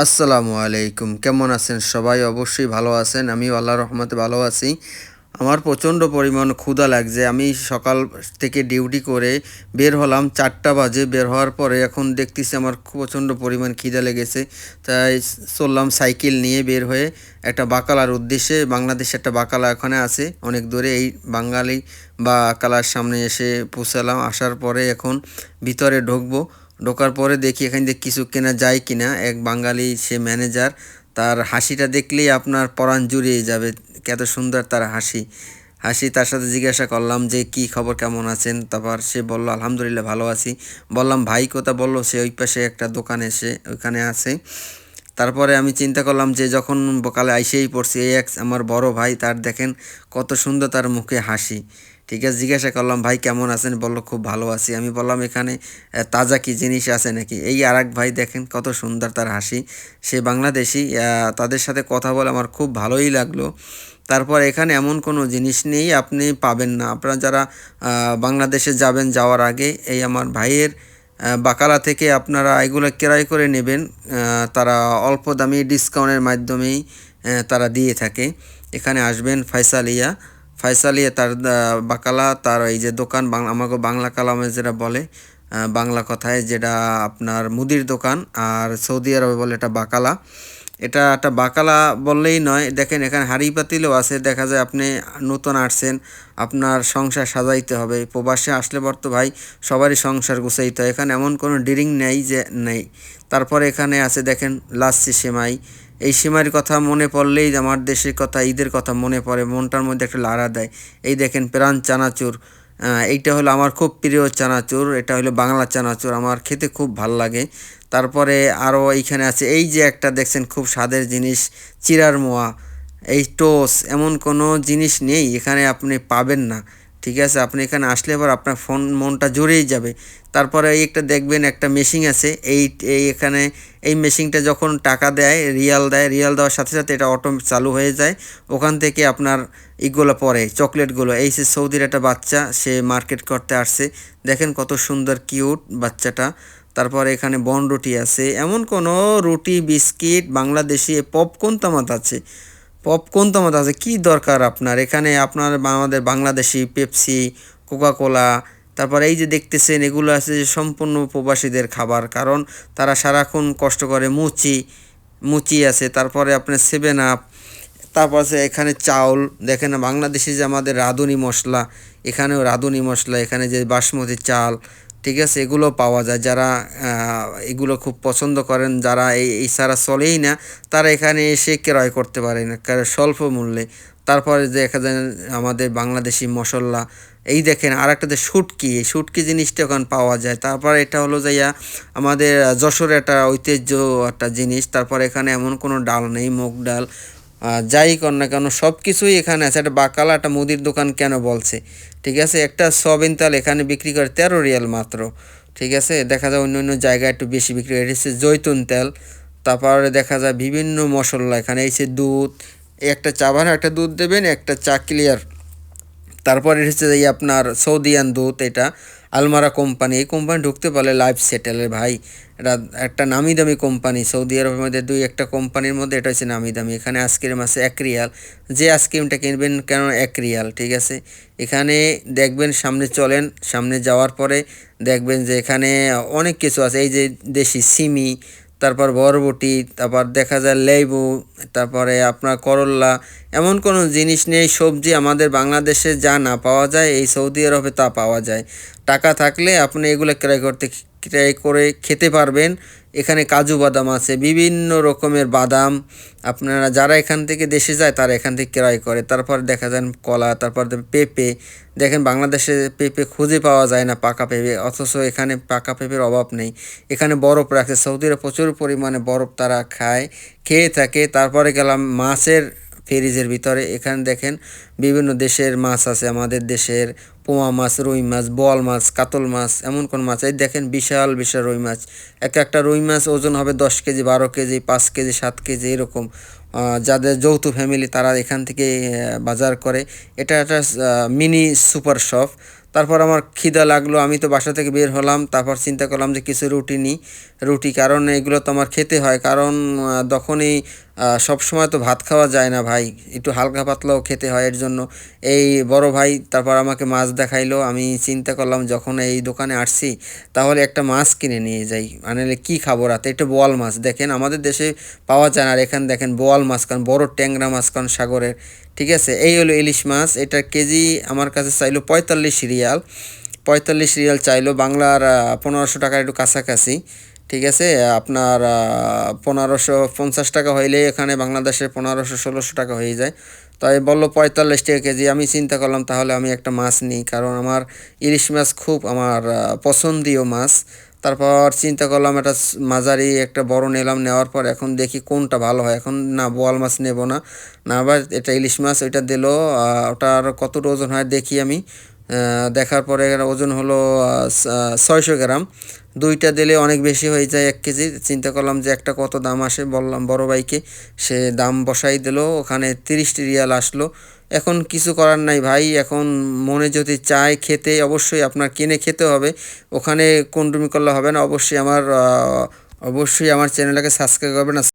আসসালামু আলাইকুম। কেমন আছেন সবাই? অবশ্যই ভালো আছেন। আমিও আল্লাহর রহমতে ভালো আছি। আমার প্রচণ্ড পরিমাণ ক্ষুধা লাগছে। আমি সকাল থেকে ডিউটি করে বের হলাম ৪টা বাজে। বের হওয়ার পরে এখন দেখতেছি আমার প্রচণ্ড পরিমাণ খিদা লেগেছে। তাই চললাম সাইকেল নিয়ে বের হয়ে একটা বাকালার উদ্দেশ্যে। বাংলাদেশে একটা বাকালা ওখানে আছে অনেক দূরে। এই বাঙালি বাকালার সামনে এসে পৌঁছালাম। আসার পরে এখন ভিতরে ঢুকবো। ঢোকার পরে দেখি এখান থেকে কিছু কেনা যায় কিনা। এক বাঙালি সে ম্যানেজার, তার হাসিটা দেখলেই আপনার পরাণ জুড়িয়ে যাবে। কত সুন্দর তার হাসি। তার সাথে জিজ্ঞাসা করলাম যে কি খবর, কেমন আছেন? তারপর সে বলল আলহামদুলিল্লাহ ভালো আছি। বললাম ভাই কোথা? বলল সে ওই পাশে একটা দোকানে এসে ওইখানে আছে। তারপরে আমি চিন্তা করলাম যে যখন বকালে আইসেই পড়ছি, এই এক আমার বড় ভাই, তার দেখেন কত সুন্দর তার মুখে হাসি। ঠিক আছে, জিজ্ঞাসা করলাম ভাই কেমন আছেন? বলল খুব ভালো আছি। আমি বললাম এখানে তাজা কি জিনিস আছে নাকি? এই আর এক ভাই দেখেন কত সুন্দর তার হাসি, সে বাংলাদেশি। তাদের সাথে কথা বলে আমার খুব ভালোই লাগলো। তারপর এখানে এমন কোনো জিনিস নেই আপনি পাবেন না। আপনারা যারা বাংলাদেশে যাবেন, যাওয়ার আগে এই আমার ভাইয়ের বাকালা থেকে আপনারা এগুলো ক্রয় করে নেবেন। তারা অল্প দামি ডিসকাউন্টের মাধ্যমেই তারা দিয়ে থাকে। এখানে আসবেন ফয়সালিয়া তার বাকালা, তার এই যে দোকান, আমাকে বাংলা কালামে যেটা বলে, বাংলা কথায় যেটা আপনার মুদির দোকান, আর সৌদি আরবে বলে এটা বাকালা। এটা একটা বাকালা বললেই নয়, দেখেন এখানে হাঁড়ি পাতিলও আছে। দেখা যায় আপনি নতুন আসছেন, আপনার সংসার সাজাইতে হবে। প্রবাসে আসলে বর্ত ভাই সবারই সংসার গুছাইতে হয়। এখানে এমন কোনো ডিরিং নেই যে নেই। তারপরে এখানে আছে দেখেন লাচ্ছি সেমাই। এই সেমাইয়ের কথা মনে পড়লেই আমার দেশের কথা, ঈদের কথা মনে পড়ে, মনটার মধ্যে একটা লাড়া দেয়। এই দেখেন প্রাণ চানাচুর। এইটা হলো আমার খুব প্রিয় চানাচুর। এটা হলো বাংলা চানাচুর, আমার খেতে খুব ভাল লাগে। তারপরে আরও এইখানে আছে এই যে একটা দেখছেন খুব স্বাদের জিনিস, চিড়ার মোয়া, এই টোস, এমন কোনো জিনিস নেই এখানে আপনি পাবেন না। ঠিক আছে, আপনি এখানে আসলে এবার আপনার মনটা জুড়েই যাবে। তারপরে এই একটা দেখবেন একটা মেশিন আছে, এই এখানে এই মেশিনটা যখন টাকা দেয়, রিয়াল দেয়, রিয়াল দেওয়ার সাথে সাথে এটা অটো চালু হয়ে যায়। ওখান থেকে আপনার ইগুলো পড়ে, চকলেটগুলো। এই সে সৌদির একটা বাচ্চা, সে মার্কেট করতে আসছে। দেখেন কত সুন্দর কিউট বাচ্চাটা। তারপর এখানে বনরুটি আছে, এমন কোনো রুটি, বিস্কিট, বাংলাদেশি পপকর্ন তামাত আছে। পপকর্ন তামাত আছে, কী দরকার আপনার? এখানে আপনার আমাদের বাংলাদেশি পেপসি, কোকাকোলা, তারপর এই যে দেখতেছেন এগুলো আছে যে সম্পূর্ণ প্রবাসীদের খাবার, কারণ তারা সারাক্ষণ কষ্ট করে। মুচি মুচি আছে, তারপরে আপনার সেভেন আপ, তারপর আছে এখানে চাউল। দেখেন না বাংলাদেশি যে আমাদের রাঁধুনি মশলা, এখানেও রাঁধুনি মশলা, এখানে যে বাসমতি চাল, ঠিক আছে, এগুলো পাওয়া যায়। যারা এগুলো খুব পছন্দ করেন, যারা এই ছাড়া চলেই না, তারা এখানে এসে ক্রয় করতে পারেন কারণ স্বল্প মূল্যে। তারপরে দেখা যায় আমাদের বাংলাদেশি মশলা। এই দেখেন আর একটা যে শুটকি, এই শুটকি জিনিসটা ওখানে পাওয়া যায়। তারপর এটা হলো যাইয়া আমাদের যশোরের একটা ঐতিহ্য একটা জিনিস। তারপর এখানে এমন কোনো ডাল নেই, মুগ ডাল, যাই কর না কেন সব কিছুই এখানে আছে। একটা বাকালা একটা মুদির দোকান কেন বলছে, ঠিক আছে। একটা সয়াবিন তেল এখানে বিক্রি করে 13 রিয়াল মাত্র। ঠিক আছে, দেখা যায় অন্য অন্য জায়গায় একটু বেশি বিক্রি করে। এটা হচ্ছে জৈতুন তেল। তারপরে দেখা যায় বিভিন্ন মশলা এখানে। এই যে দুধ, একটা চা বানানো একটা দুধ দেবেন, একটা চা ক্লিয়ার। তারপরে হচ্ছে এই আপনার সৌদিয়ান দুধ, এটা আলমারা কোম্পানি। এই কোম্পানি ঢুকতে পারলে লাইফ সেটেলের ভাই। এটা একটা নামি দামি কোম্পানি সৌদি আরবের মধ্যে, দুই একটা কোম্পানির মধ্যে এটা হচ্ছে নামি দামি। এখানে আইসক্রিম আছে 1 রিয়াল, যে আইসক্রিমটা কিনবেন কেন 1 রিয়াল। ঠিক আছে, এখানে দেখবেন সামনে চলেন, সামনে যাওয়ার পরে দেখবেন যে এখানে অনেক কিছু আছে। এই যে দেশি সিমি, তারপর বরবটি, তারপর দেখা যায় লেবু, তারপরে আপনার করল্লা। এমন কোনো জিনিস নেই, সবজি আমাদের বাংলাদেশে যা না পাওয়া যায় এই সৌদি আরবে তা পাওয়া যায়। টাকা থাকলে আপনি এগুলো ক্রয় করে খেতে পারবেন। এখানে কাজু বাদাম আছে, বিভিন্ন রকমের বাদাম। আপনারা যারা এখান থেকে দেশে যায় তারা এখান থেকে ক্রয় করে। তারপর দেখা যায় কলা, তারপর পেঁপে। দেখেন বাংলাদেশে পেঁপে খুঁজে পাওয়া যায় না, পাকা পেঁপে, অথচ এখানে পাকা পেঁপের অভাব নেই। এখানে বরফ রাখছে, সৌদিরা প্রচুর পরিমাণে বরফ তারা খেয়ে থাকে। তারপরে গেলাম মাছের ফ্রিজের ভিতরে। এখানে দেখেন বিভিন্ন দেশের মাছ আছে, আমাদের দেশের পোয়া মাছ, রুই মাছ, বোয়াল মাছ, কাতল মাছ, এমন কোন মাছ। এই দেখেন বিশাল বিশাল রুই মাছ। একটা রুই মাছ ওজন হবে 10 কেজি, 12 কেজি, 5 কেজি, 7 কেজি এরকম। যাদের যৌথ ফ্যামিলি তারা এখান থেকে বাজার করে। এটা একটা মিনি সুপার শপ। তারপর আমার খিদা লাগলো, আমি তো বাসা থেকে বের হলাম, তারপর চিন্তা করলাম যে কিছু রুটি নিই, রুটি, কারণ এগুলো তো আমার খেতে হয়, কারণ তখনই সবসময় তো ভাত খাওয়া যায় না ভাই, একটু হালকা পাতলাও খেতে হয়, এর জন্য এই বড় ভাই তারপর আমাকে মাছ দেখাইলো। আমি চিন্তা করলাম যখন এই দোকানে আসছি তাহলে একটা মাছ কিনে নিয়ে যাই, মানে কি খাবো রাতে, একটা বোয়াল মাছ, দেখেন আমাদের দেশে পাওয়া যায় না, আর এখানে দেখেন বোয়াল মাছ, কারণ বড় ট্যাংরা মাছ, কারণ সাগরের, ঠিক আছে। এই হলো ইলিশ মাছ, এটার কেজি আমার কাছে চাইলো 45 রিয়াল, 45 রিয়াল চাইলো, বাংলার 1500 টাকার একটু কাছাকাছি, ঠিক আছে। আপনার 1550 টাকা হইলে এখানে বাংলাদেশে 1500-1600 টাকা হয়ে যায়। তাই বললো 45 টাকা কেজি। আমি চিন্তা করলাম তাহলে আমি একটা মাছ নিই, কারণ আমার ইলিশ মাছ খুব আমার পছন্দীয় মাছ। তারপর চিন্তা করলাম একটা মাঝারি একটা বড় নিলাম, নেওয়ার পর এখন দেখি কোনটা ভালো হয়, এখন না বোয়াল মাছ নেব না, না আবার এটা ইলিশ মাছ, ওইটা দিল। ওটার কত ওজন হয় দেখি আমি, দেখার পরে এর ওজন হলো 600 গ্রাম, দুইটা দিলে অনেক বেশি হয়ে যায় 1 কেজি। চিন্তা করলাম যে একটা কত দাম আসে, বললাম বড় ভাইকে, সে দাম বসাই দিল, ওখানে 30 রিয়াল আসলো। এখন কিছু করার নাই ভাই, এখন মনে যদি চায় খেতে, অবশ্যই আপনার কিনে খেতে হবে, ওখানে কোনডুমি করলে হবে না। অবশ্যই আমার চ্যানেলটাকে সাবস্ক্রাইব করবেন।